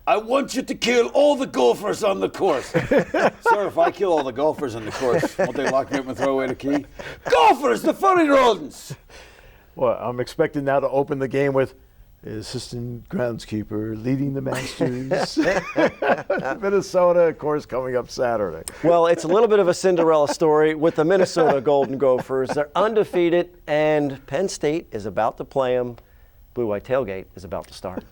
I want you to kill all the golfers on the course. Sir, if I kill all the golfers on the course, won't they lock me up and throw away the key? Golfers, the funny rodents! Well, I'm expecting now to open the game with assistant groundskeeper leading the Masters. Minnesota, of course, coming up Saturday. Well, it's a little bit of a Cinderella story with the Minnesota Golden Gophers. They're undefeated, and Penn State is about to play them. Blue White Tailgate is about to start.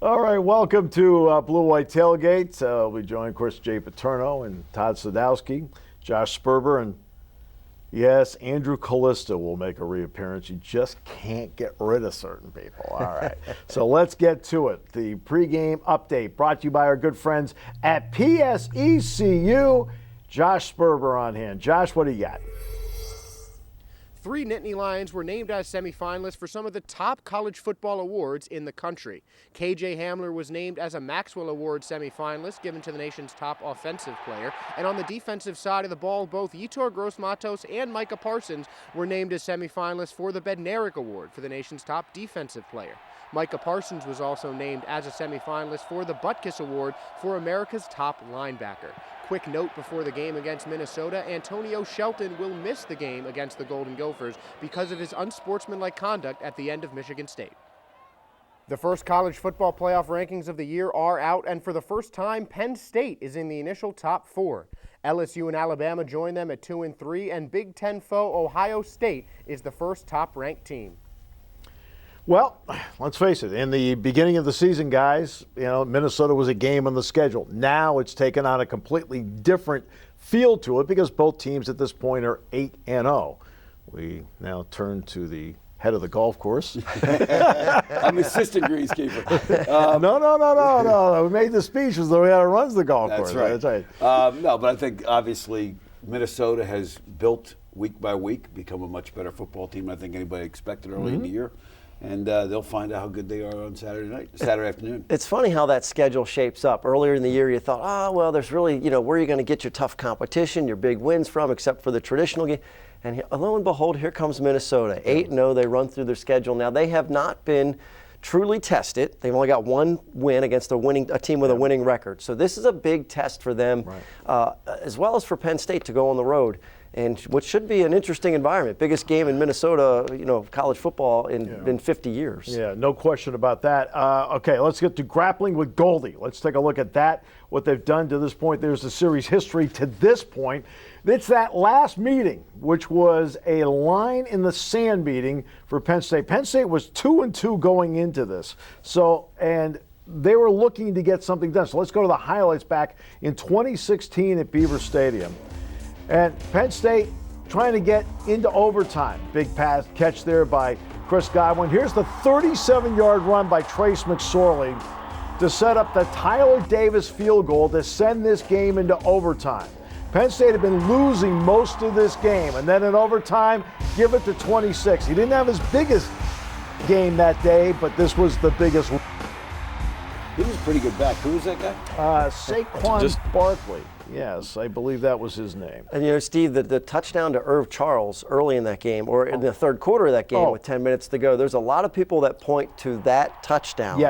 All right, welcome to Blue White Tailgate. We join, of course, Jay Paterno and Todd Sadowski, Josh Sperber, and yes, Andrew Callista will make a reappearance. You just can't get rid of certain people. All right, so let's get to it. The pregame update brought to you by our good friends at PSECU. Josh Sperber on hand. Josh, what do you got? 3 Nittany Lions were named as semifinalists for some of the top college football awards in the country. KJ Hamler was named as a Maxwell Award semifinalist, given to the nation's top offensive player. And on the defensive side of the ball, both Yetur Gross-Matos and Micah Parsons were named as semifinalists for the Bednarik Award for the nation's top defensive player. Micah Parsons was also named as a semifinalist for the Butkus Award for America's top linebacker. Quick note before the game against Minnesota, Antonio Shelton will miss the game against the Golden Gophers because of his unsportsmanlike conduct at the end of Michigan State. The first college football playoff rankings of the year are out, and for the first time, Penn State is in the initial top 4. LSU and Alabama join them at 2 and 3, and Big Ten foe Ohio State is the first top-ranked team. Well, let's face it, in the beginning of the season, guys, Minnesota was a game on the schedule. Now it's taken on a completely different feel to it because both teams at this point are 8-0. We now turn to the head of the golf course. I'm assistant greenskeeper. No. We made the speech as though he runs the golf course. That's right. No, but I think obviously Minnesota has built week by week, become a much better football team than I think anybody expected early in the year. And they'll find out how good they are on Saturday afternoon. It's funny how that schedule shapes up. Earlier in the year, you thought, well, there's really, where are you going to get your tough competition, your big wins from, except for the traditional game. And lo and behold, here comes Minnesota. 8-0, they run through their schedule. Now, they have not been truly tested. They've only got one win against a team with a winning record. So this is a big test for them, as well as for Penn State to go on the road. And what should be an interesting environment. Biggest game in Minnesota, college football in 50 years. Yeah, no question about that. Okay, let's get to grappling with Goldie. Let's take a look at that, what they've done to this point. There's the series history to this point. It's that last meeting, which was a line in the sand meeting for Penn State. Penn State was 2-2 going into this. And they were looking to get something done. So let's go to the highlights back in 2016 at Beaver Stadium. And Penn State trying to get into overtime. Big pass catch there by Chris Godwin. Here's the 37-yard run by Trace McSorley to set up the Tyler Davis field goal to send this game into overtime. Penn State had been losing most of this game, and then in overtime, give it to 26. He didn't have his biggest game that day, but this was the biggest. He was a pretty good back. Who was that guy? Saquon Barkley. Yes, I believe that was his name. And Steve, the touchdown to Irv Charles early in that game, or in the third quarter of that game with 10 minutes to go, there's a lot of people that point to that touchdown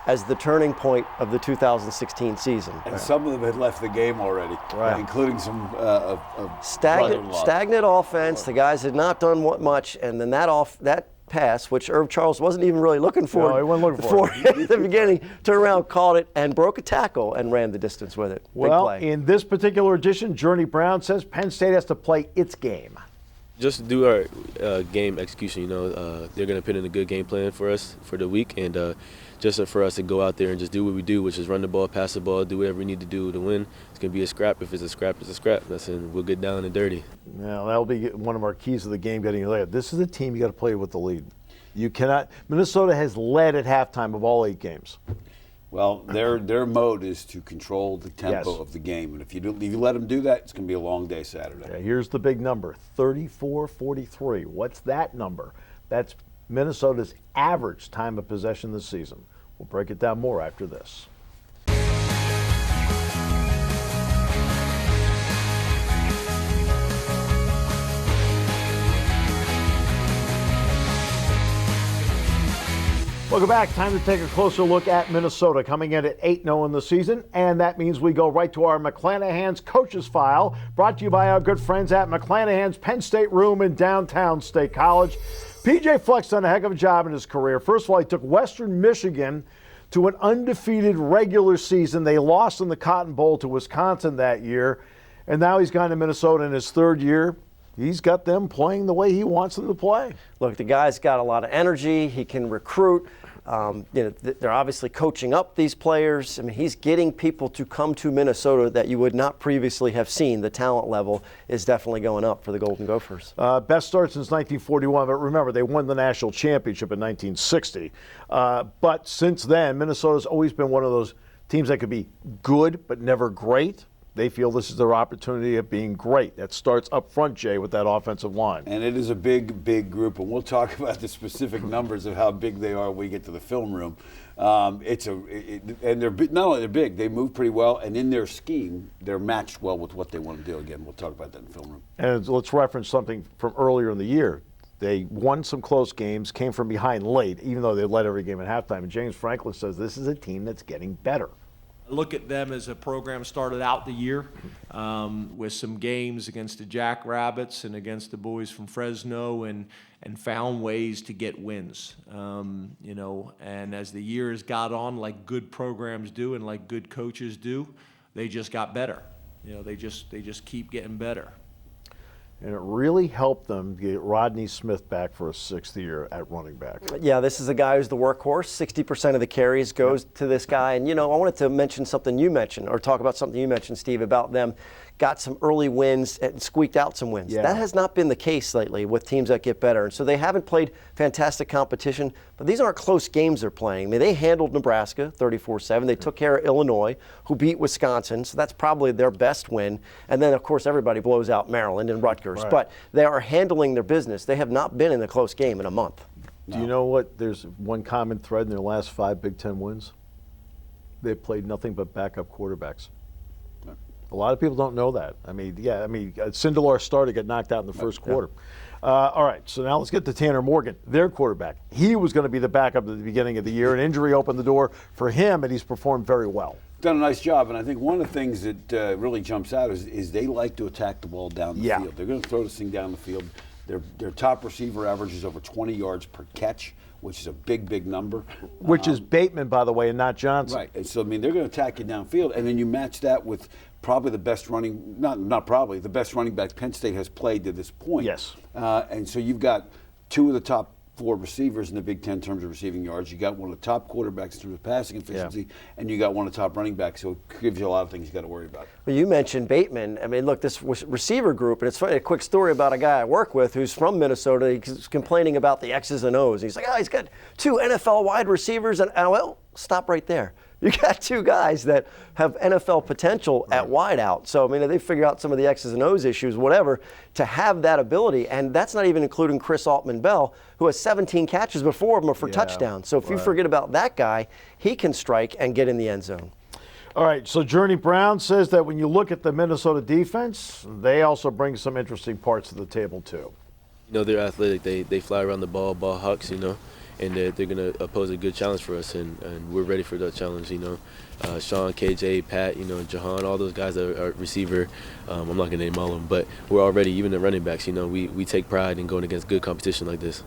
as the turning point of the 2016 season. And some of them had left the game already, including some stagnant offense. The guys had not done much, and then that pass, which Irv Charles wasn't even really looking for. No, he wasn't looking for it. At the beginning, turned around, caught it, and broke a tackle and ran the distance with it. Well, in this particular edition, Journey Brown says Penn State has to play its game. Just do our game execution. They're going to put in a good game plan for us for the week, and just for us to go out there and just do what we do, which is run the ball, pass the ball, do whatever we need to do to win. It's going to be a scrap. If it's a scrap, it's a scrap. We'll get down and dirty. Now, that'll be one of our keys to the game getting later. This is a team you got to play with the lead. You cannot. Minnesota has led at halftime of all 8 games. Well, their mode is to control the tempo of the game, and if you let them do that, it's going to be a long day Saturday. Yeah, here's the big number: 34-43. What's that number? That's Minnesota's average time of possession this season. We'll break it down more after this. Welcome back. Time to take a closer look at Minnesota, coming in at 8-0 in the season, and that means we go right to our McClanahan's Coaches File, brought to you by our good friends at McClanahan's Penn State Room in downtown State College. PJ Fleck's done a heck of a job in his career. First of all, he took Western Michigan to an undefeated regular season. They lost in the Cotton Bowl to Wisconsin that year, and now he's gone to Minnesota in his 3rd year. He's got them playing the way he wants them to play. Look, the guy's got a lot of energy. He can recruit. They're obviously coaching up these players. I mean, he's getting people to come to Minnesota that you would not previously have seen. The talent level is definitely going up for the Golden Gophers. Best start since 1941, but remember, they won the national championship in 1960. But since then, Minnesota's always been one of those teams that could be good but never great. They feel this is their opportunity of being great. That starts up front, Jay, with that offensive line. And it is a big, big group, and we'll talk about the specific numbers of how big they are when we get to the film room. And they're not only they're big, they move pretty well, and in their scheme, they're matched well with what they want to do. Again, we'll talk about that in the film room. And let's reference something from earlier in the year. They won some close games, came from behind late, even though they led every game at halftime. And James Franklin says this is a team that's getting better. Look at them as a program started out the year with some games against the Jackrabbits and against the boys from Fresno and found ways to get wins. And as the years got on, like good programs do and like good coaches do, they just got better. They just keep getting better. And it really helped them get Rodney Smith back for a 6th year at running back. Yeah, this is a guy who's the workhorse. 60% of the carries goes to this guy. And, I wanted to mention something you mentioned, or talk about something you mentioned, Steve, about them got some early wins and squeaked out some wins. Yeah. That has not been the case lately with teams that get better. And so they haven't played fantastic competition, but these aren't close games they're playing. I mean, they handled Nebraska 34-7. They took care of Illinois, who beat Wisconsin, so that's probably their best win. And then, of course, everybody blows out Maryland and Rutgers. Right. But they are handling their business. They have not been in a close game in a month. Do you know what? There's one common thread in their last 5 Big Ten wins. They've played nothing but backup quarterbacks. A lot of people don't know that. Sindelar started, got knocked out in the first quarter. All right, so now let's get to Tanner Morgan, their quarterback. He was going to be the backup at the beginning of the year. An injury opened the door for him, and he's performed very well. Done a nice job, and I think one of the things that really jumps out is they like to attack the ball down the field. They're going to throw this thing down the field. Their top receiver averages over 20 yards per catch, which is a big, big number. Which is Bateman, by the way, and not Johnson. Right, and so, they're going to attack you downfield, and then you match that with probably the best the best running back Penn State has played to this point. Yes. And so you've got 2 of the top 4 receivers in the Big Ten in terms of receiving yards. You got one of the top quarterbacks in terms of passing efficiency, and you got one of the top running backs. So it gives you a lot of things you got to worry about. Well, you mentioned Bateman. Look, this receiver group, and it's funny, a quick story about a guy I work with who's from Minnesota. He's complaining about the X's and O's. He's like, he's got 2 NFL wide receivers, and well, stop right there. You got 2 guys that have NFL potential at wideout. So, they figure out some of the X's and O's issues, whatever, to have that ability. And that's not even including Chris Altman-Bell, who has 17 catches before him for touchdowns. So if you forget about that guy, he can strike and get in the end zone. All right, so Journey Brown says that when you look at the Minnesota defense, they also bring some interesting parts to the table, too. They're athletic. They fly around the ball hawks, and they're going to pose a good challenge for us, and we're ready for that challenge. Sean, KJ, Pat, Jahan, all those guys that are receiver. I'm not going to name all of them, but we're all ready. Even the running backs, we take pride in going against good competition like this.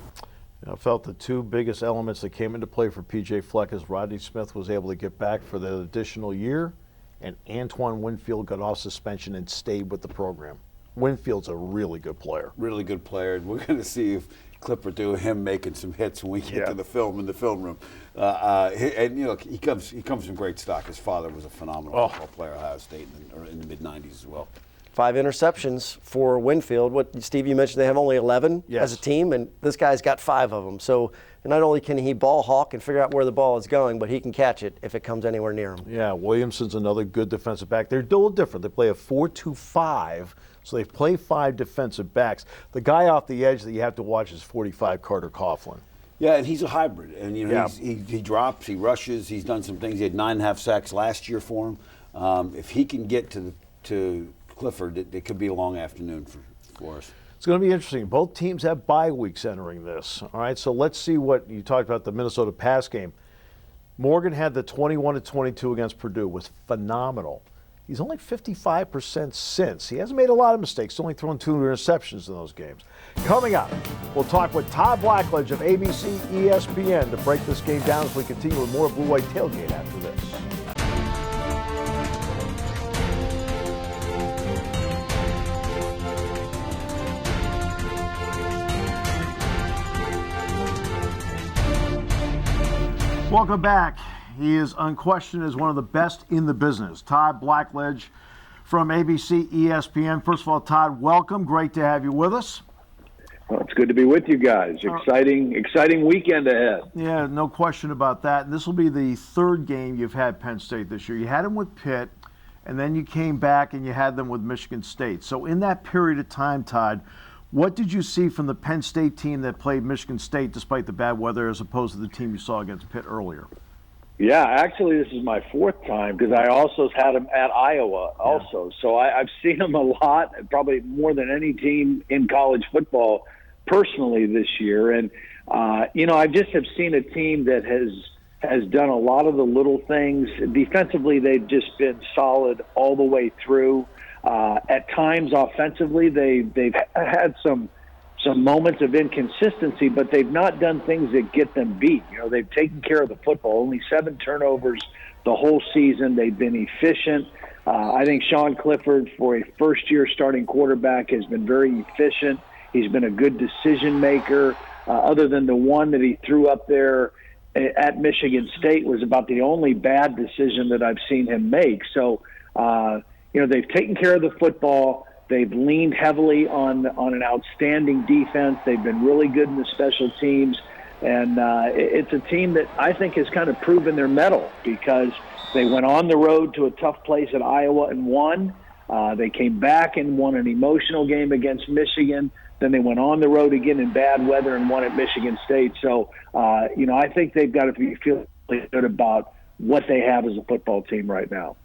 I felt the 2 biggest elements that came into play for P.J. Fleck is Rodney Smith was able to get back for the additional year, and Antoine Winfield got off suspension and stayed with the program. Winfield's a really good player. Really good player, and we're going to see if clip or two of him making some hits when we get to the film in the film room. He comes from great stock. His father was a phenomenal football player at Ohio State in the mid-'90s as well. 5 interceptions for Winfield. What, Steve, you mentioned they have only 11 as a team, and this guy's got 5 of them. So not only can he ball hawk and figure out where the ball is going, but he can catch it if it comes anywhere near him. Yeah, Williamson's another good defensive back. They're a little different. They play a 4-2-5, so they play 5 defensive backs. The guy off the edge that you have to watch is 45 Carter Coughlin. Yeah, and he's a hybrid. And, he drops, he rushes, he's done some things. He had 9.5 sacks last year for him. If he can get to Clifford, it could be a long afternoon for us. It's going to be interesting. Both teams have bye weeks entering this. All right, so let's see what you talked about, the Minnesota pass game. Morgan had the 21-22 against Purdue, was phenomenal. He's only 55% since. He hasn't made a lot of mistakes, only thrown 2 interceptions in those games. Coming up, we'll talk with Todd Blackledge of ABC ESPN to break this game down as we continue with more Blue White Tailgate after this. Welcome back. He is unquestioned as one of the best in the business. Todd Blackledge from ABC ESPN. First of all, Todd, welcome. Great to have you with us. Well, it's good to be with you guys. Exciting weekend ahead. Yeah, no question about that. And this will be the 3rd game you've had Penn State this year. You had them with Pitt, and then you came back and you had them with Michigan State. So in that period of time, Todd, what did you see from the Penn State team that played Michigan State despite the bad weather as opposed to the team you saw against Pitt earlier? Yeah, actually, this is my 4th time because I also had them at Iowa also. So I've seen them a lot, probably more than any team in college football personally this year. And, I just have seen a team that has done a lot of the little things. Defensively, they've just been solid all the way through. At times, offensively, they've had some moments of inconsistency, but they've not done things that get them beat. They've taken care of the football. Only 7 turnovers the whole season. They've been efficient. I think Sean Clifford, for a first-year starting quarterback, has been very efficient. He's been a good decision maker. Other than the one that he threw up there at Michigan State was about the only bad decision that I've seen him make. So, they've taken care of the football. They've leaned heavily on an outstanding defense. They've been really good in the special teams. And it's a team that I think has kind of proven their mettle because they went on the road to a tough place at Iowa and won. They came back and won an emotional game against Michigan. Then they went on the road again in bad weather and won at Michigan State. So, I think they've got to be feeling good about what they have as a football team right now.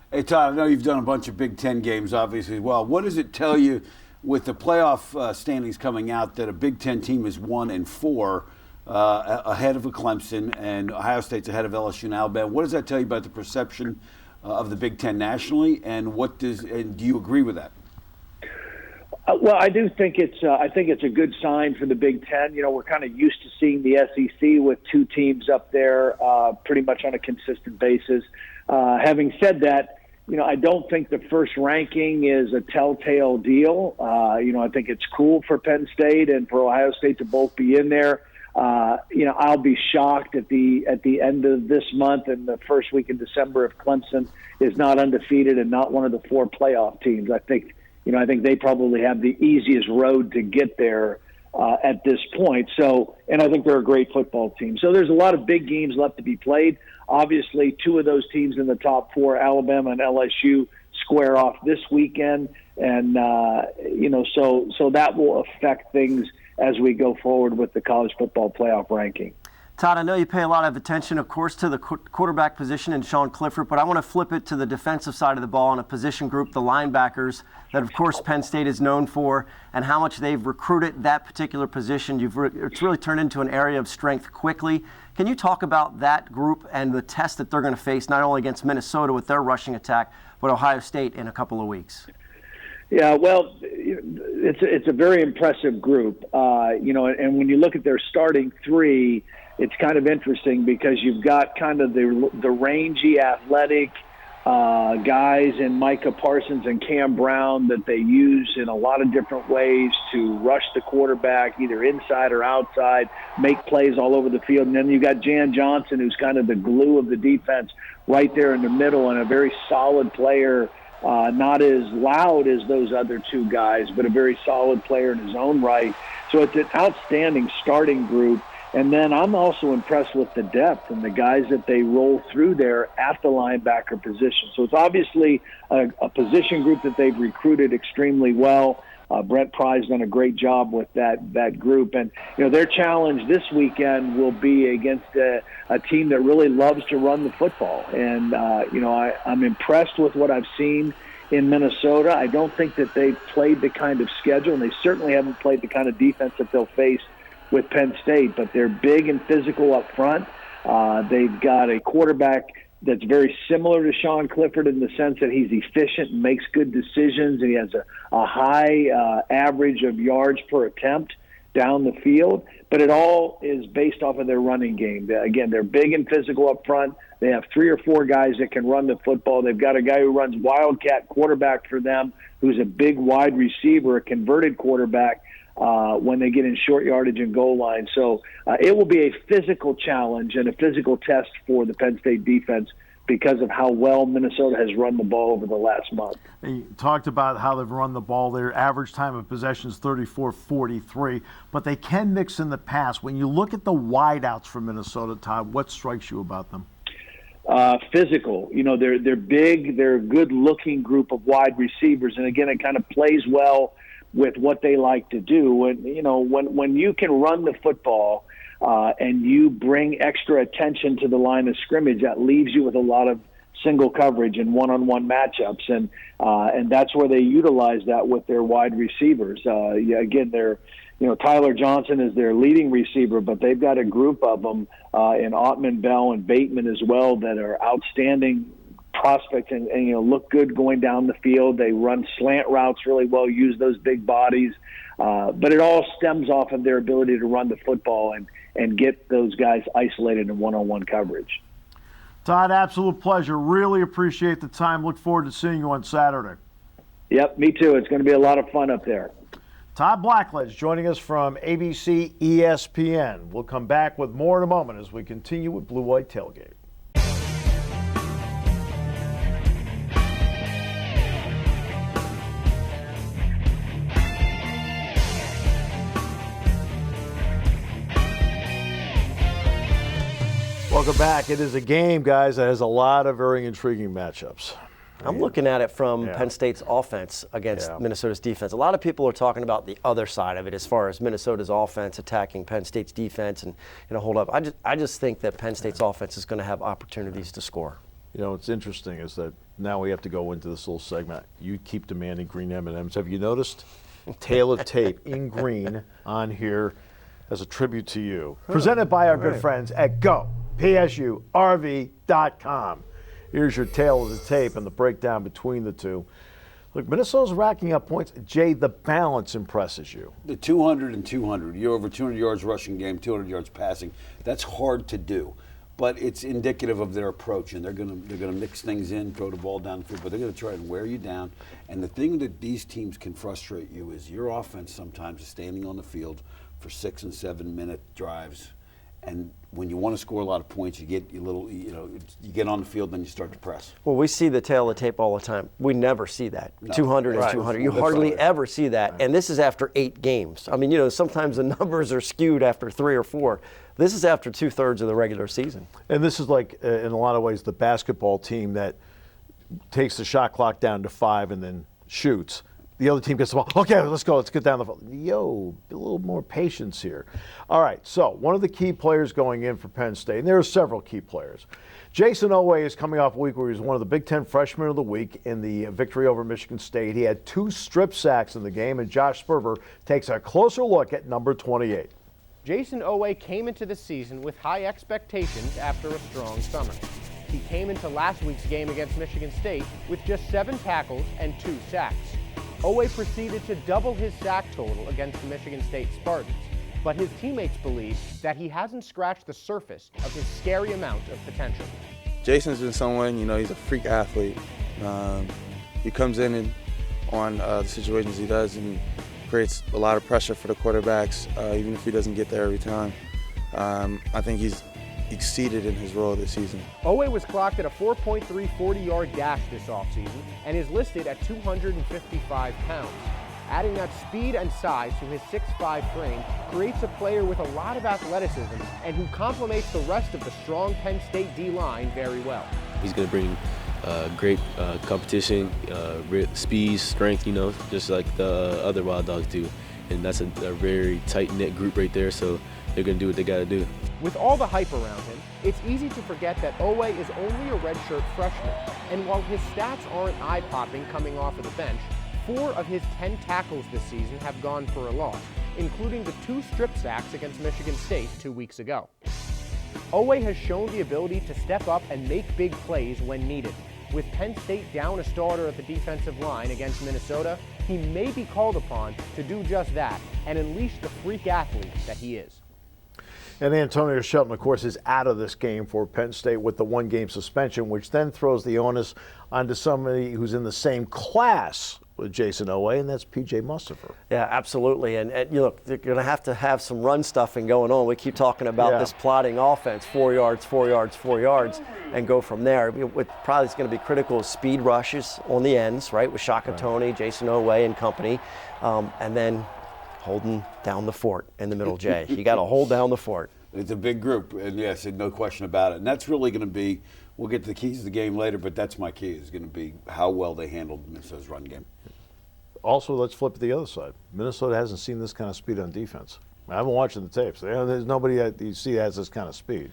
Hey, Todd, I know you've done a bunch of Big Ten games, obviously, as well. What does it tell you with the playoff standings coming out that a Big Ten team is 1-4 ahead of a Clemson and Ohio State's ahead of LSU and Alabama? What does that tell you about the perception of the Big Ten nationally, and do you agree with that? Well, I do think I think it's a good sign for the Big Ten. We're kind of used to seeing the SEC with 2 teams up there pretty much on a consistent basis. Having said that, I don't think the first ranking is a telltale deal. I think it's cool for Penn State and for Ohio State to both be in there. I'll be shocked at the end of this month and the first week in December if Clemson is not undefeated and not one of the 4 playoff teams. I think they probably have the easiest road to get there at this point. So, and I think they're a great football team. So there's a lot of big games left to be played. Obviously, 2 of those teams in the top 4, Alabama and LSU, square off this weekend. And, so that will affect things as we go forward with the college football playoff ranking. Todd, I know you pay a lot of attention, of course, to the quarterback position and Sean Clifford, but I want to flip it to the defensive side of the ball and a position group, the linebackers, that, of course, Penn State is known for, and how much they've recruited that particular position. It's really turned into an area of strength quickly. Can you talk about that group and the test that they're going to face, not only against Minnesota with their rushing attack, but Ohio State in a couple of weeks? Yeah, well, it's a very impressive group, and when you look at their starting 3, it's kind of interesting because you've got kind of the rangy, athletic guys in Micah Parsons and Cam Brown that they use in a lot of different ways to rush the quarterback, either inside or outside, make plays all over the field. And then you've got Jan Johnson, who's kind of the glue of the defense right there in the middle and a very solid player not as loud as those other two guys, but a very solid player in his own right. So it's an outstanding starting group. And then I'm also impressed with the depth and the guys that they roll through there at the linebacker position. So it's obviously a position group that they've recruited extremely well. Brent Pry's done a great job with that group. And, their challenge this weekend will be against a team that really loves to run the football. And, I'm impressed with what I've seen in Minnesota. I don't think that they've played the kind of schedule, and they certainly haven't played the kind of defense that they'll face with Penn State, but they're big and physical up front. They've got a quarterback that's very similar to Sean Clifford in the sense that he's efficient and makes good decisions, and he has a high average of yards per attempt down the field. But it all is based off of their running game. Again, they're big and physical up front. They have 3 or 4 guys that can run the football. They've got a guy who runs Wildcat quarterback for them, who's a big wide receiver, a converted quarterback, when they get in short yardage and goal line. So it will be a physical challenge and a physical test for the Penn State defense because of how well Minnesota has run the ball over the last month. And you talked about how they've run the ball. Their average time of possession is 34-43, but they can mix in the pass. When you look at the wideouts for Minnesota, Todd, what strikes you about them? Physical. They're big. They're a good-looking group of wide receivers, and again, it kind of plays well with what they like to do. And, when you can run the football and you bring extra attention to the line of scrimmage, that leaves you with a lot of single coverage and one-on-one matchups. And that's where they utilize that with their wide receivers. Again, Tyler Johnson is their leading receiver, but they've got a group of them in Ottman, Bell, and Bateman as well that are outstanding prospects and look good going down the field. They run slant routes really well, use those big bodies, but it all stems off of their ability to run the football and get those guys isolated in one-on-one coverage. Todd, absolute pleasure. Really appreciate the time. Look forward to seeing you on Saturday. Yep, me too. It's going to be a lot of fun up there. Todd Blackledge joining us from ABC ESPN. We'll come back with more in a moment as we continue with Blue White Tailgate. Welcome back. It is a game, guys, that has a lot of very intriguing matchups. I'm looking at it from Penn State's offense against Minnesota's defense. A lot of people are talking about the other side of it as far as Minnesota's offense attacking Penn State's defense and hold up. I just think that Penn State's offense is going to have opportunities to score. What's interesting is that now we have to go into this little segment. You keep demanding green M&Ms. Have you noticed? Tail of tape in green on here as a tribute to you. Presented by our good friends at GoPSURV.com. Here's your tail of the tape and the breakdown between the two. Look, Minnesota's racking up points. Jay, the balance impresses you. The 200 and 200. You're over 200 yards rushing game, 200 yards passing. That's hard to do, but it's indicative of their approach, and they're gonna mix things in, throw the ball down the field, but they're gonna try and wear you down. And the thing that these teams can frustrate you is your offense sometimes is standing on the field for 6 and 7 minute drives. And when you want to score a lot of points, you get you get on the field, then you start to press. Well, we see the tail of the tape all the time. We never see that. No. 200 Right. and 200. You hardly ever see that. Right. And this is after 8 games. I mean, sometimes the numbers are skewed after 3 or 4. This is after 2/3 of the regular season. And this is like, in a lot of ways, the basketball team that takes the shot clock down to 5 and then shoots. The other team gets the ball. Okay, let's go. Let's get down the field. A little more patience here. All right, so one of the key players going in for Penn State, and there are several key players. Jayson Oweh is coming off a week where he was one of the Big Ten Freshmen of the Week in the victory over Michigan State. He had 2 strip sacks in the game, and Josh Sperber takes a closer look at number 28. Jayson Oweh came into the season with high expectations after a strong summer. He came into last week's game against Michigan State with just 7 tackles and 2 sacks. Oweh proceeded to double his sack total against the Michigan State Spartans, but his teammates believe that he hasn't scratched the surface of his scary amount of potential. Jayson's been someone, he's a freak athlete. He comes in and on the situations he does and creates a lot of pressure for the quarterbacks, even if he doesn't get there every time. I think he's exceeded in his role this season. Oweh was clocked at a 4.3 40-yard dash this offseason and is listed at 255 pounds. Adding that speed and size to his 6'5" frame creates a player with a lot of athleticism and who complements the rest of the strong Penn State D-line very well. He's going to bring great competition, speed, strength, just like the other Wild Dogs do. And that's a very tight-knit group right there, so they're going to do what they got to do. With all the hype around him, it's easy to forget that Oweh is only a redshirt freshman. And while his stats aren't eye-popping coming off of the bench, 4 of his 10 tackles this season have gone for a loss, including the 2 strip sacks against Michigan State 2 weeks ago. Oweh has shown the ability to step up and make big plays when needed. With Penn State down a starter at the defensive line against Minnesota, he may be called upon to do just that and unleash the freak athlete that he is. And Antonio Shelton, of course, is out of this game for Penn State with the 1-game suspension, which then throws the onus onto somebody who's in the same class with Jayson Oweh, and that's P.J. Mustipher. Yeah, absolutely. And look, they're going to have some run stuffing going on. We keep talking about this plotting offense, 4 yards, 4 yards, 4 yards, and go from there. What probably is going to be critical is speed rushes on the ends, right, with Shaka Toney, Jayson Oweh and company, and then holding down the fort in the middle, Jay. You got to hold down the fort. It's a big group, and yes, no question about it. And that's really going to be, we'll get to the keys of the game later, but that's my key, is going to be how well they handled Minnesota's run game. Also, let's flip to the other side. Minnesota hasn't seen this kind of speed on defense. I haven't watched the tapes. There's nobody that you see has this kind of speed.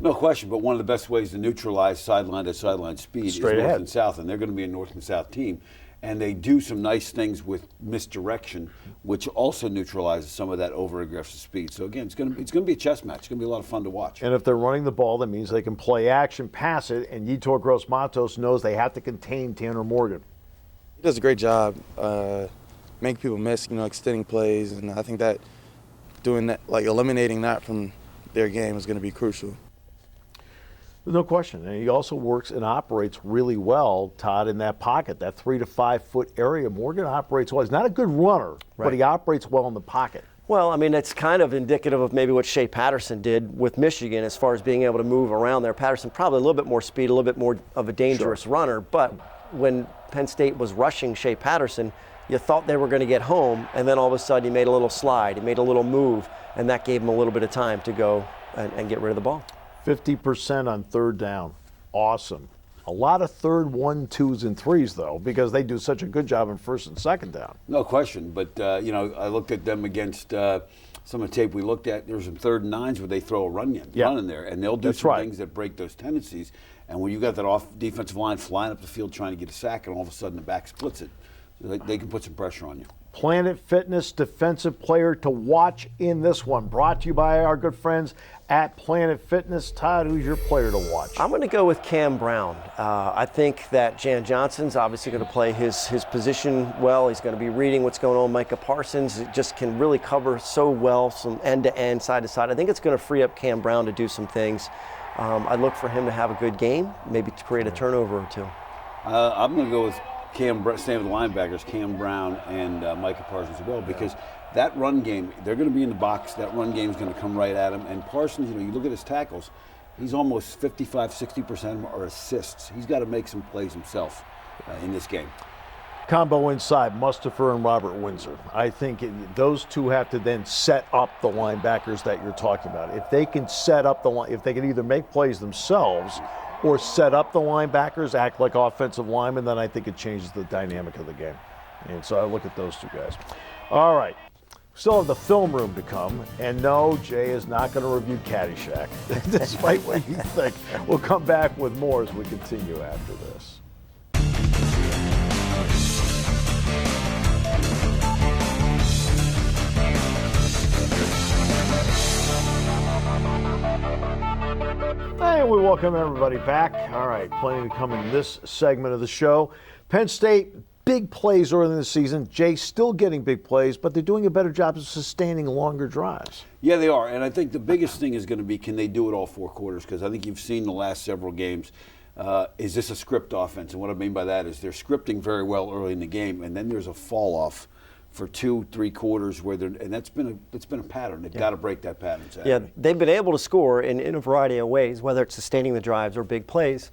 No question, but one of the best ways to neutralize sideline to sideline speed is north and south, and they're going to be a north and south team. And they do some nice things with misdirection, which also neutralizes some of that over-aggressive speed. So again, it's going to be a chess match. It's going to be a lot of fun to watch. And if they're running the ball, that means they can play action, pass it, and Yetur Gross-Matos knows they have to contain Tanner Morgan. He does a great job making people miss, extending plays, and I think that doing that, like eliminating that from their game is going to be crucial. No question. And he also works and operates really well, Todd, in that pocket, that 3 to 5 foot area. Morgan operates well. He's not a good runner, but he operates well in the pocket. Well, I mean, it's kind of indicative of maybe what Shea Patterson did with Michigan as far as being able to move around there. Patterson probably a little bit more speed, a little bit more of a dangerous runner, but when Penn State was rushing Shea Patterson, you thought they were going to get home, and then all of a sudden he made a little slide, he made a little move, and that gave him a little bit of time to go and get rid of the ball. 50% on third down. Awesome. A lot of third 1, 2s, and 3s, though, because they do such a good job in first and second down. No question. But, I looked at them against some of the tape we looked at. There's some 3rd and 9s where they throw a run in there, and they'll do things that break those tendencies. And when you got that defensive line flying up the field trying to get a sack, and all of a sudden the back splits it, so they can put some pressure on you. Planet Fitness defensive player to watch in this one. Brought to you by our good friends at Planet Fitness. Todd, who's your player to watch? I'm going to go with Cam Brown. I think that Jan Johnson's obviously going to play his position well. He's going to be reading what's going on. Micah Parsons just can really cover so well, some end-to-end, side-to-side. I think it's going to free up Cam Brown to do some things. I'd look for him to have a good game, maybe to create a turnover or two. I'm going to go with staying with the linebackers, Cam Brown and Micah Parsons as well, because that run game, they're going to be in the box. That run game is going to come right at him. And Parsons, you look at his tackles, he's almost 55-60% of them are assists. He's got to make some plays himself in this game. Combo inside, Mustipher and Robert Windsor. I think those two have to then set up the linebackers that you're talking about. If they can set up if they can either make plays themselves or set up the linebackers, act like offensive linemen, then I think it changes the dynamic of the game. And so I look at those two guys. All right. Still have the film room to come. And no, Jay is not going to review Caddyshack, despite what you think. We'll come back with more as we continue after this. And we welcome everybody back. All right, plenty to come in this segment of the show. Penn State, big plays early in the season. Jay still getting big plays, but they're doing a better job of sustaining longer drives. Yeah, they are. And I think the biggest thing is going to be, can they do it all 4 quarters? Because I think you've seen the last several games. Is this a script offense? And what I mean by that is they're scripting very well early in the game, and then there's a fall off for 2-3 quarters where they're, and it's been a pattern. They've got to break that pattern Saturday. Yeah, they've been able to score in a variety of ways, whether it's sustaining the drives or big plays,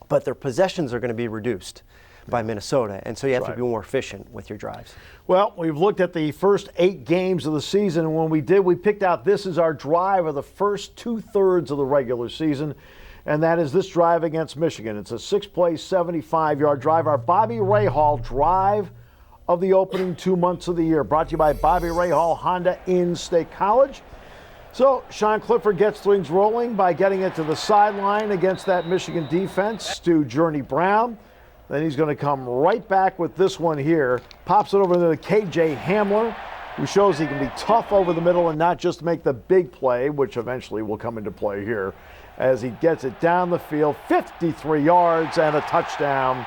but their possessions are going to be reduced by Minnesota, and so you have to be more efficient with your drives. Well, we've looked at the first 8 games of the season, and when we did, we picked out this as our drive of the first 2/3 of the regular season, and that is this drive against Michigan. It's a 6-play, 75-yard drive. Our Bobby Rahal drive of the opening 2 months of the year, brought to you by Bobby Rahal Honda in State College. So Sean Clifford gets things rolling by getting it to the sideline against that Michigan defense to Journey Brown. Then he's going to come right back with this one here. Pops it over to KJ Hamler, who shows he can be tough over the middle and not just make the big play, which eventually will come into play here as he gets it down the field, 53 yards and a touchdown.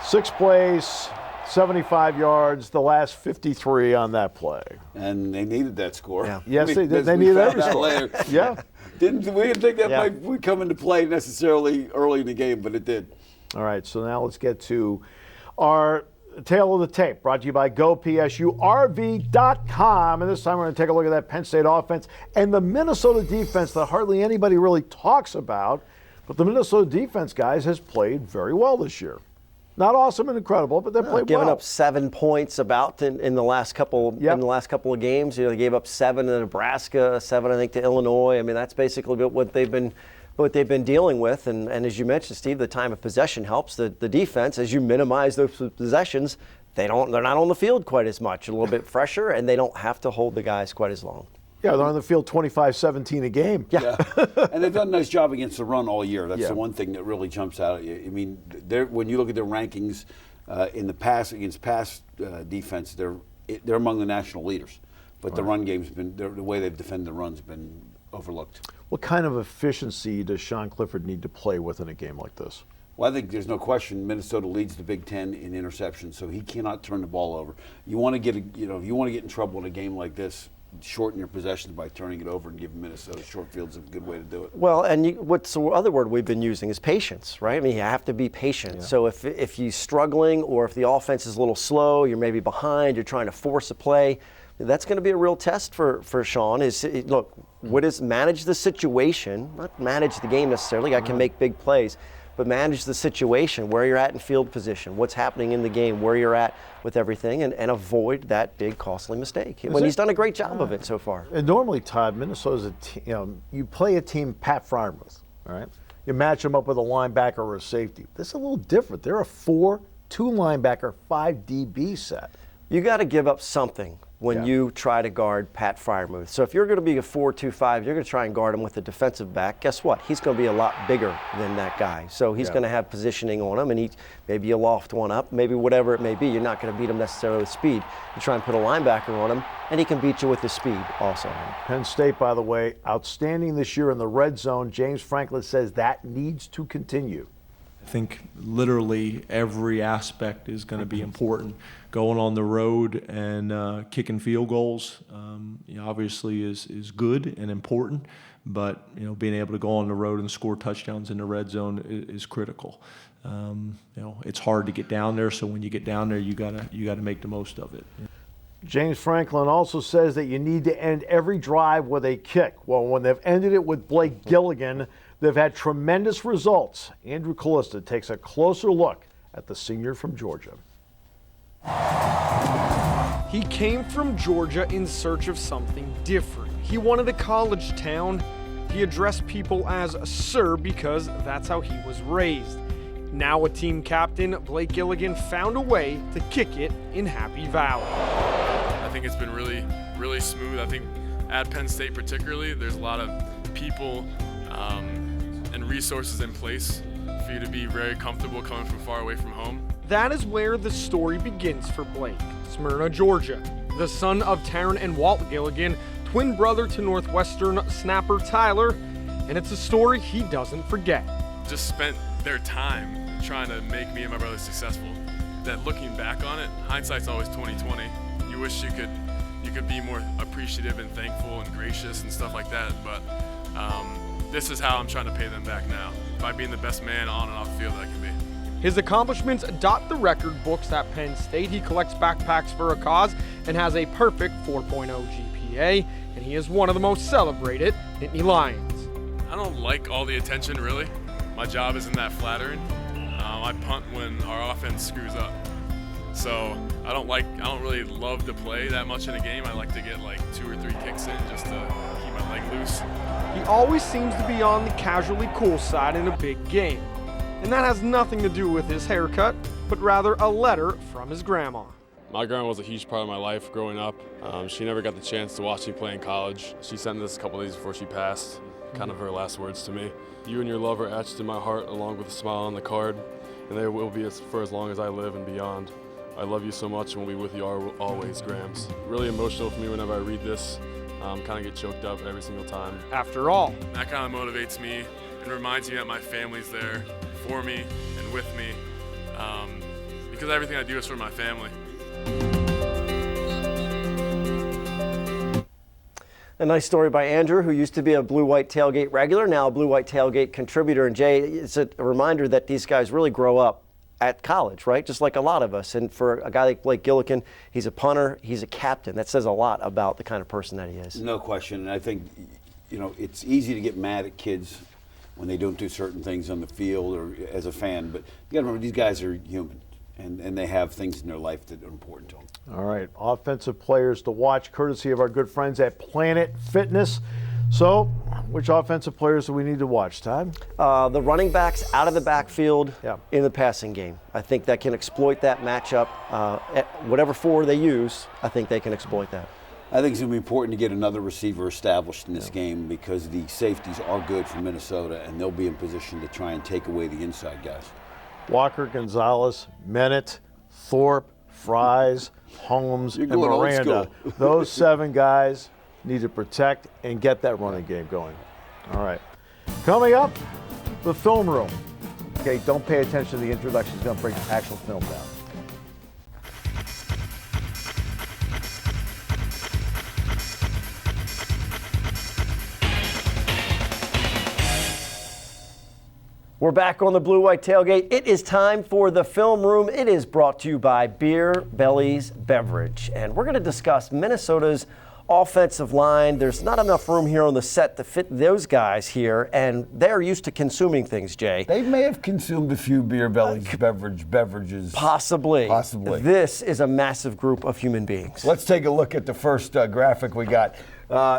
6 plays, 75 yards, the last 53 on that play. And they needed that score. Yeah. Yes, they did. They needed every score. Later. Yeah. We didn't think that would come into play necessarily early in the game, but it did. All right, so now let's get to our tale of the tape, brought to you by GoPSURV.com. And this time we're going to take a look at that Penn State offense and the Minnesota defense that hardly anybody really talks about. But the Minnesota defense, guys, has played very well this year. Not awesome and incredible, but they played Giving well. up 7 points about in the last couple in the last couple of games. You know, they gave up 7 to Nebraska, 7 I think to Illinois. I mean, that's basically what they've been dealing with. And as you mentioned, Steve, the time of possession helps. The defense, as you minimize those possessions, they're not on the field quite as much, a little bit fresher, and they don't have to hold the guys quite as long. Yeah, they're on the field 25-17 a game. Yeah. And they've done a nice job against the run all year. That's Yeah. the one thing that really jumps out at you. I mean, when you look at their rankings in the pass against pass defense, they're among the national leaders. But the run game's been, the way they've defended the run's been overlooked. What kind of efficiency does Sean Clifford need to play with in a game like this? Well, I think there's no question Minnesota leads the Big Ten in interceptions, so he cannot turn the ball over. You want to get if you want to get in trouble in a game like this, shorten your possessions by turning it over and giving Minnesota short fields a good way to do it. Well, and what's the other word we've been using is patience, right? I mean, you have to be patient. Yeah. So if you're struggling or if the offense is a little slow, you're maybe behind, you're trying to force a play, that's going to be a real test for Sean. Look, what is manage the situation, not manage the game necessarily. I can make big plays, but manage the situation, where you're at in field position, what's happening in the game, where you're at with everything, and avoid that big costly mistake. He's done a great job of it so far. And normally, Todd, Minnesota's a team, you play a team Pat Freiermuth, all right? You match them up with a linebacker or a safety. This is a little different. They're a 4-2 linebacker, 5 DB set. You got to give up something when you try to guard Pat Freiermuth. So if you're going to be a 4-2-5, you're going to try and guard him with a defensive back. Guess what? He's going to be a lot bigger than that guy. So he's going to have positioning on him, and maybe you loft one up, maybe whatever it may be. You're not going to beat him necessarily with speed. You try and put a linebacker on him, and he can beat you with his speed also. Penn State, by the way, outstanding this year in the red zone. James Franklin says that needs to continue. I think literally every aspect is going to be important. Going on the road and kicking field goals, obviously is good and important, but being able to go on the road and score touchdowns in the red zone is critical. It's hard to get down there, so when you get down there, you gotta make the most of it. James Franklin also says that you need to end every drive with a kick. Well, when they've ended it with Blake Gilligan, they've had tremendous results. Andrew Callista takes a closer look at the senior from Georgia. He came from Georgia in search of something different. He wanted a college town. He addressed people as sir because that's how he was raised. Now a team captain, Blake Gilligan found a way to kick it in Happy Valley. I think it's been really, really smooth. I think at Penn State particularly, there's a lot of people and resources in place for you to be very comfortable coming from far away from home. That is where the story begins for Blake. Smyrna, Georgia. The son of Taryn and Walt Gilligan, twin brother to Northwestern snapper Tyler, and it's a story he doesn't forget. Just spent their time trying to make me and my brother successful. That looking back on it, hindsight's always 20/20. You wish you could be more appreciative and thankful and gracious and stuff like that, but this is how I'm trying to pay them back now, by being the best man on and off the field that I can be. His accomplishments dot the record books at Penn State. He collects backpacks for a cause and has a perfect 4.0 GPA, and he is one of the most celebrated Nittany Lions. I don't like all the attention, really. My job isn't that flattering. I punt when our offense screws up. So I don't really love to play that much in a game. I like to get like 2 or 3 kicks in just to keep my leg loose. He always seems to be on the casually cool side in a big game. And that has nothing to do with his haircut, but rather a letter from his grandma. My grandma was a huge part of my life growing up. She never got the chance to watch me play in college. She sent this a couple days before she passed, kind of her last words to me. You and your love are etched in my heart along with a smile on the card, and they will be for as long as I live and beyond. I love you so much and will be with you always, Grams. Really emotional for me whenever I read this. Kind of get choked up every single time. After all, that kind of motivates me and reminds me that my family's there for me and with me, because everything I do is for my family. A nice story by Andrew, who used to be a Blue White Tailgate regular, now a Blue White Tailgate contributor. And Jay, it's a reminder that these guys really grow up at college, right? Just like a lot of us. And for a guy like Blake Gillikin, he's a punter, he's a captain. That says a lot about the kind of person that he is. No question. And I think, it's easy to get mad at kids when they don't do certain things on the field or as a fan. But you got to remember, these guys are human, and they have things in their life that are important to them. All right, offensive players to watch, courtesy of our good friends at Planet Fitness. So, which offensive players do we need to watch, Todd? The running backs out of the backfield in the passing game. I think that can exploit that matchup. Whatever 4 they use, I think they can exploit that. I think it's going to be important to get another receiver established in this game because the safeties are good for Minnesota, and they'll be in position to try and take away the inside guys. Walker, Gonzalez, Bennett, Thorpe, Fries, Holmes, and Miranda. Those 7 guys need to protect and get that running game going. All right. Coming up, the film room. Okay, don't pay attention to the introduction. It's going to break the actual film down. We're back on the Blue White Tailgate. It is time for the film room. It is brought to you by Beer Bellies Beverage. And we're going to discuss Minnesota's offensive line. There's not enough room here on the set to fit those guys here, and they're used to consuming things, Jay. They may have consumed a few Beer Bellies beverages. Possibly. Possibly. This is a massive group of human beings. Let's take a look at the first graphic we got.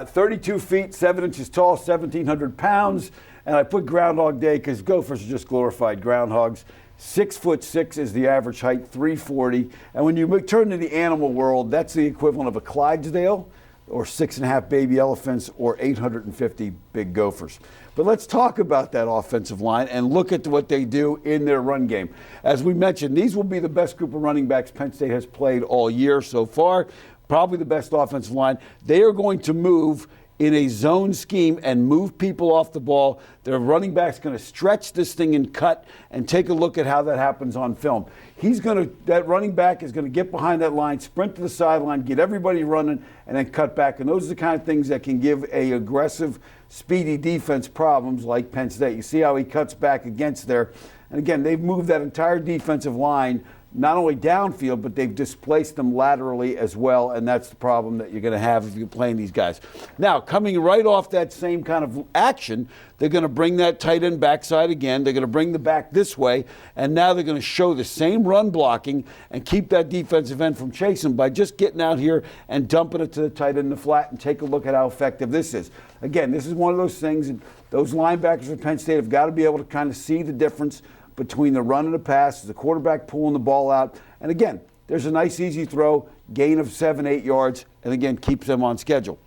32 feet, 7 inches tall, 1,700 pounds. And I put Groundhog Day because Gophers are just glorified groundhogs. 6'6" is the average height, 340. And when you turn to the animal world, that's the equivalent of a Clydesdale, or 6.5 baby elephants, or 850 big gophers. But let's talk about that offensive line and look at what they do in their run game. As we mentioned, these will be the best group of running backs Penn State has played all year so far. Probably the best offensive line. They are going to move in a zone scheme and move people off the ball. Their running back's going to stretch this thing and cut, and take a look at how that happens on film. That running back is going to get behind that line, sprint to the sideline, get everybody running, and then cut back. And those are the kind of things that can give a aggressive, speedy defense problems like Penn State. You see how he cuts back against there. And again, they've moved that entire defensive line not only downfield, but they've displaced them laterally as well, and that's the problem that you're going to have if you're playing these guys. Now, coming right off that same kind of action, they're going to bring that tight end backside again. They're going to bring the back this way, and now they're going to show the same run blocking and keep that defensive end from chasing by just getting out here and dumping it to the tight end in the flat, and take a look at how effective this is. Again, this is one of those things, and those linebackers at Penn State have got to be able to kind of see the difference between the run and the pass, the quarterback pulling the ball out. And again, there's a nice easy throw, gain of 7-8 yards, and again, keeps them on schedule.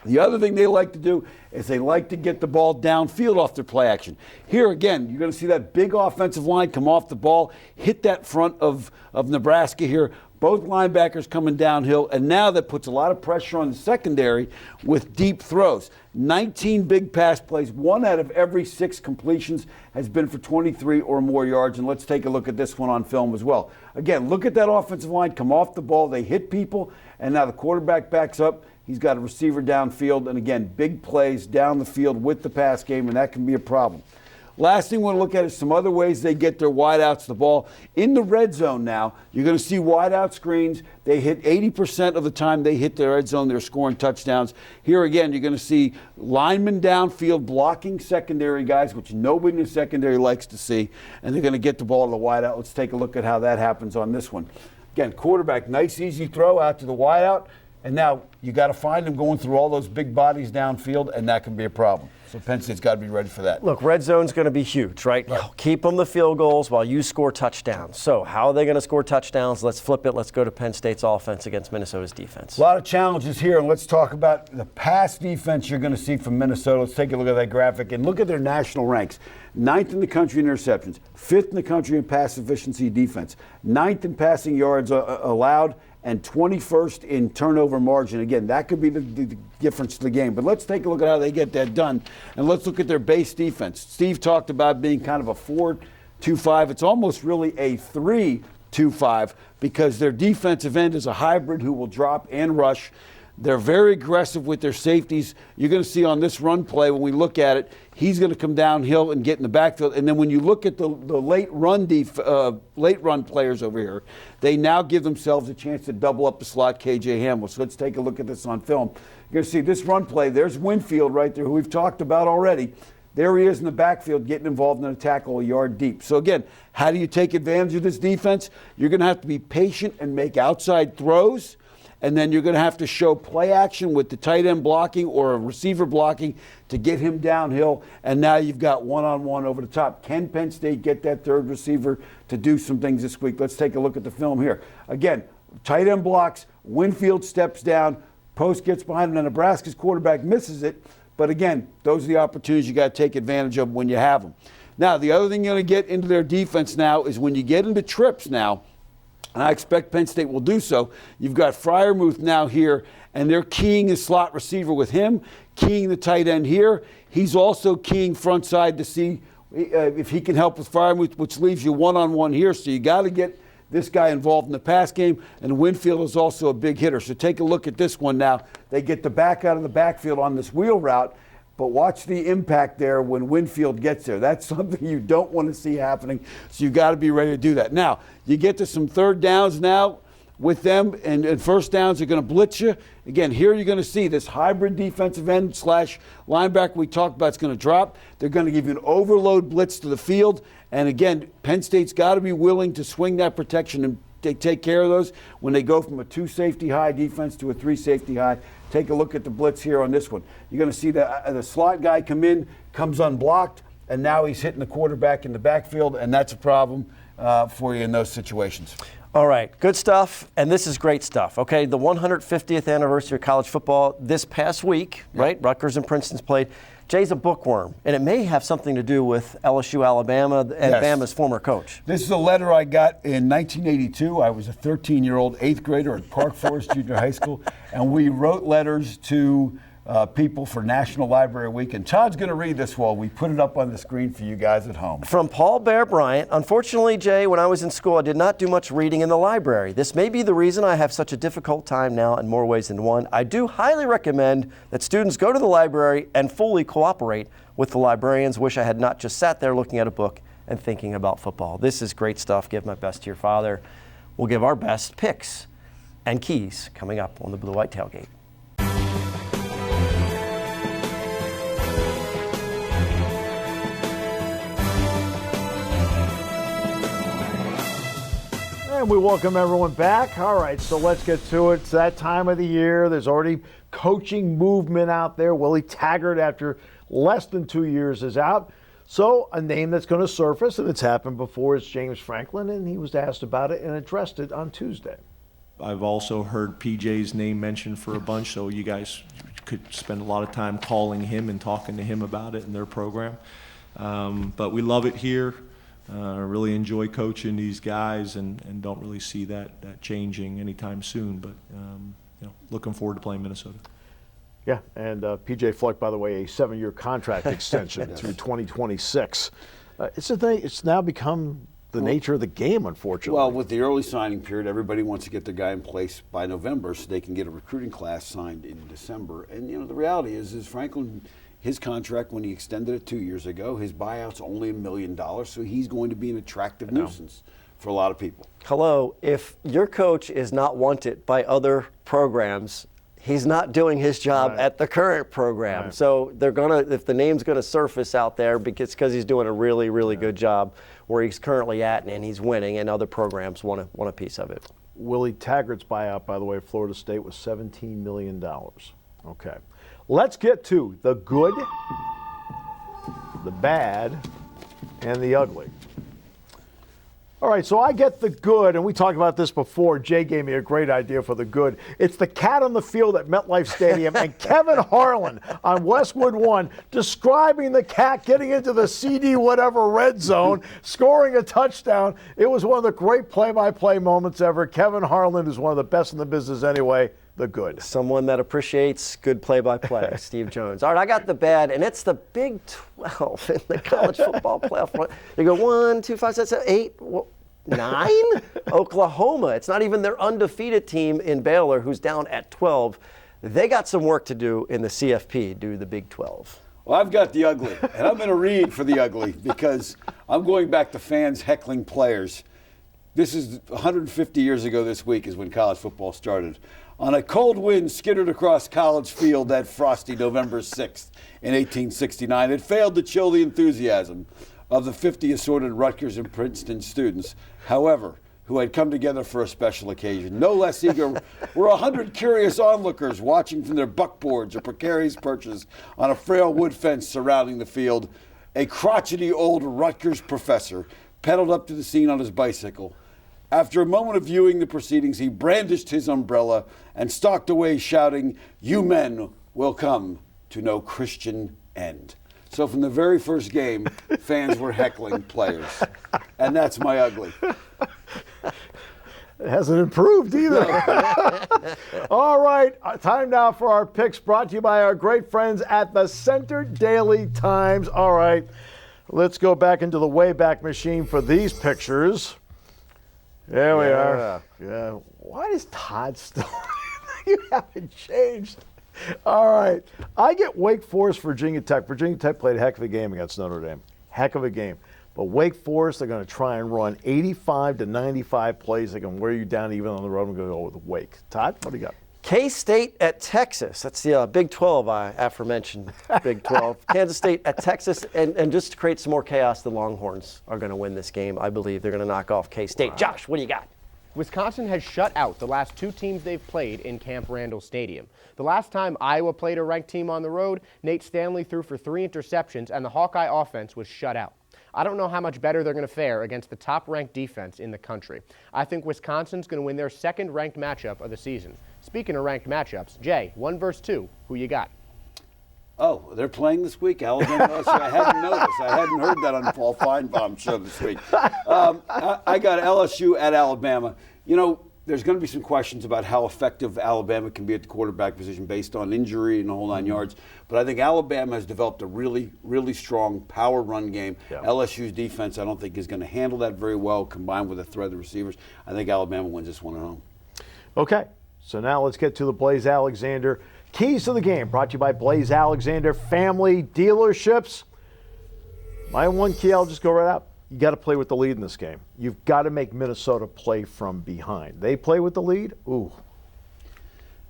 The other thing they like to do is they like to get the ball downfield off their play action. Here again, you're going to see that big offensive line come off the ball, hit that front of Nebraska here. Both linebackers coming downhill, and now that puts a lot of pressure on the secondary with deep throws. 19 big pass plays, 1 out of every 6 completions has been for 23 or more yards, and let's take a look at this one on film as well. Again, look at that offensive line come off the ball, they hit people, and now the quarterback backs up. He's got a receiver downfield, and again, big plays down the field with the pass game, and that can be a problem. Last thing we want to look at is some other ways they get their wideouts the ball. In the red zone now, you're going to see wideout screens. They hit 80% of the time they hit the red zone, they're scoring touchdowns. Here again, you're going to see linemen downfield blocking secondary guys, which nobody in the secondary likes to see, and they're going to get the ball to the wideout. Let's take a look at how that happens on this one. Again, quarterback, nice easy throw out to the wideout, and now you got to find them going through all those big bodies downfield, and that can be a problem. So Penn State's got to be ready for that. Look, red zone's going to be huge, right? Keep them the field goals while you score touchdowns. So how are they going to score touchdowns? Let's flip it. Let's go to Penn State's offense against Minnesota's defense. A lot of challenges here, and let's talk about the pass defense you're going to see from Minnesota. Let's take a look at that graphic and look at their national ranks. 9th in the country in interceptions, 5th in the country in pass efficiency defense, 9th in passing yards allowed, and 21st in turnover margin. Again, that could be the difference to the game. But let's take a look at how they get that done, and let's look at their base defense. Steve talked about being kind of a 4-2-5. It's almost really a 3-2-5 because their defensive end is a hybrid who will drop and rush. They're very aggressive with their safeties. You're going to see on this run play, when we look at it, he's going to come downhill and get in the backfield. And then when you look at the late run players over here, they now give themselves a chance to double up the slot KJ Hamler. So let's take a look at this on film. You're going to see this run play. There's Winfield right there, who we've talked about already. There he is in the backfield getting involved in a tackle a yard deep. So again, how do you take advantage of this defense? You're going to have to be patient and make outside throws. And then you're going to have to show play action with the tight end blocking or a receiver blocking to get him downhill. And now you've got one-on-one over the top. Can Penn State get that third receiver to do some things this week? Let's take a look at the film here. Again, tight end blocks, Winfield steps down, post gets behind him, and Nebraska's quarterback misses it. But again, those are the opportunities you got to take advantage of when you have them. Now, the other thing you're going to get into their defense now is when you get into trips now, and I expect Penn State will do so. You've got Freiermuth now here, and they're keying the slot receiver with him, keying the tight end here. He's also keying front side to see if he can help with Freiermuth, which leaves you one-on-one here. So you got to get this guy involved in the pass game, and Winfield is also a big hitter. So take a look at this one now. They get the back out of the backfield on this wheel route, but watch the impact there when Winfield gets there. That's something you don't want to see happening, so you got to be ready to do that. Now, you get to some third downs now with them, and first downs are going to blitz you. Again, here you're going to see this hybrid defensive end / linebacker we talked about is going to drop. They're going to give you an overload blitz to the field, and again, Penn State's got to be willing to swing that protection and take care of those when they go from a 2-safety high defense to a 3-safety high. Take a look at the blitz here on this one. You're going to see the slot guy come in, comes unblocked, and now he's hitting the quarterback in the backfield, and that's a problem for you in those situations. All right, good stuff, and this is great stuff. Okay, the 150th anniversary of college football this past week, right? Rutgers and Princeton's played. Jay's a bookworm, and it may have something to do with LSU, Alabama, and Bama's former coach. This is a letter I got in 1982. I was a 13-year-old 8th grader at Park Forest Junior High School, and we wrote letters to people for National Library Week. And Todd's going to read this while we put it up on the screen for you guys at home. From Paul Bear Bryant. Unfortunately, Jay, when I was in school, I did not do much reading in the library. This may be the reason I have such a difficult time now in more ways than one. I do highly recommend that students go to the library and fully cooperate with the librarians. Wish I had not just sat there looking at a book and thinking about football. This is great stuff. Give my best to your father. We'll give our best picks and keys coming up on the Blue White Tailgate. And we welcome everyone back. All right, so let's get to it. It's that time of the year. There's already coaching movement out there. Willie Taggart, after less than 2 years, is out. So a name that's going to surface, and it's happened before, is James Franklin, and he was asked about it and addressed it on Tuesday. I've also heard PJ's name mentioned for a bunch, so you guys could spend a lot of time calling him and talking to him about it in their program. But we love it here. Really enjoy coaching these guys and don't really see that changing anytime soon. But looking forward to playing Minnesota. Yeah, and PJ Fleck, by the way, a 7-year contract extension through 2026. It's a thing. It's now become the nature of the game, unfortunately. Well, with the early signing period, everybody wants to get their guy in place by November so they can get a recruiting class signed in December. And the reality is Franklin his contract, when he extended it 2 years ago, his buyout's only $1 million, so he's going to be an attractive nuisance for a lot of people. Hello, if your coach is not wanted by other programs, he's not doing his job at the current program. Right. So they're gonna, if the name's gonna surface out there, because he's doing a really, really good job where he's currently at, and he's winning, and other programs want a piece of it. Willie Taggart's buyout, by the way, Florida State was $17 million. Okay. Let's get to the good, the bad, and the ugly. All right, so I get the good, and we talked about this before. Jay gave me a great idea for the good. It's the cat on the field at MetLife Stadium, and Kevin Harlan on Westwood One describing the cat getting into the CD whatever red zone, scoring a touchdown. It was one of the great play-by-play moments ever. Kevin Harlan is one of the best in the business anyway. The good. Someone that appreciates good play-by-play, Steve Jones. All right, I got the bad, and it's the Big 12 in the college football playoff. You go 1, 2, 5, 6, 7, 8, 9? Oklahoma. It's not even their undefeated team in Baylor, who's down at 12. They got some work to do in the CFP, do the Big 12. Well, I've got the ugly, and I'm going to read for the ugly because I'm going back to fans heckling players. This is 150 years ago this week is when college football started. On a cold wind skittered across College Field that frosty November 6th in 1869, it failed to chill the enthusiasm of the 50 assorted Rutgers and Princeton students, however, who had come together for a special occasion. No less eager were 100 curious onlookers watching from their buckboards or precarious perches on a frail wood fence surrounding the field. A crotchety old Rutgers professor pedaled up to the scene on his bicycle. After a moment of viewing the proceedings, he brandished his umbrella and stalked away shouting, "You men will come to no Christian end." So from the very first game, fans were heckling players. And that's my ugly. It hasn't improved either. All right, time now for our picks brought to you by our great friends at the Center Daily Times. All right, let's go back into the Wayback Machine for these pictures. There we are. Yeah. Why is Todd still? You haven't changed. All right. I get Wake Forest, Virginia Tech. Virginia Tech played a heck of a game against Notre Dame. Heck of a game. But Wake Forest, they're going to try and run 85 to 95 plays. They can wear you down even on the road. I'm going to go with Wake. Todd, what do you got? K-State at Texas. That's the Big 12, aforementioned Big 12. Kansas State at Texas. And just to create some more chaos, the Longhorns are going to win this game. I believe they're going to knock off K-State. Wow. Josh, what do you got? Wisconsin has shut out the last two teams they've played in Camp Randall Stadium. The last time Iowa played a ranked team on the road, Nate Stanley threw for 3 interceptions, and the Hawkeye offense was shut out. I don't know how much better they're going to fare against the top-ranked defense in the country. I think Wisconsin's going to win their second-ranked matchup of the season. Speaking of ranked matchups, Jay, 1 versus 2, who you got? Oh, they're playing this week, Alabama. I hadn't noticed. I hadn't heard that on Paul Feinbaum's show this week. I got LSU at Alabama. You know, there's going to be some questions about how effective Alabama can be at the quarterback position based on injury and the whole 9 yards. But I think Alabama has developed a really, really strong power run game. Yeah. LSU's defense, I don't think, is going to handle that very well, combined with the threat of the receivers. I think Alabama wins this one at home. Okay, so now let's get to the Blaze Alexander Keys to the Game, brought to you by Blaze Alexander Family Dealerships. My one key, I'll just go right out. You got to play with the lead in this game. You've got to make Minnesota play from behind. They play with the lead? Ooh.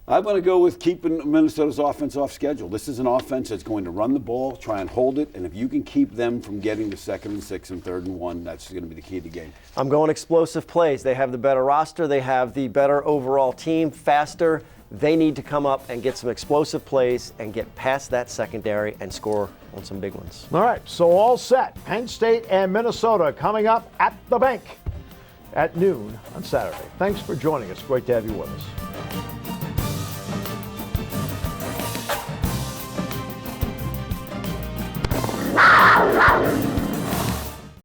I'm going to go with keeping Minnesota's offense off schedule. This is an offense that's going to run the ball, try and hold it, and if you can keep them from getting to 2nd and 6 and 3rd and 1, that's going to be the key to the game. I'm going explosive plays. They have the better roster. They have the better overall team, faster. They need to come up and get some explosive plays and get past that secondary and score on some big ones. All right, so all set. Penn State and Minnesota coming up at the bank at noon on Saturday. Thanks for joining us. Great to have you with us.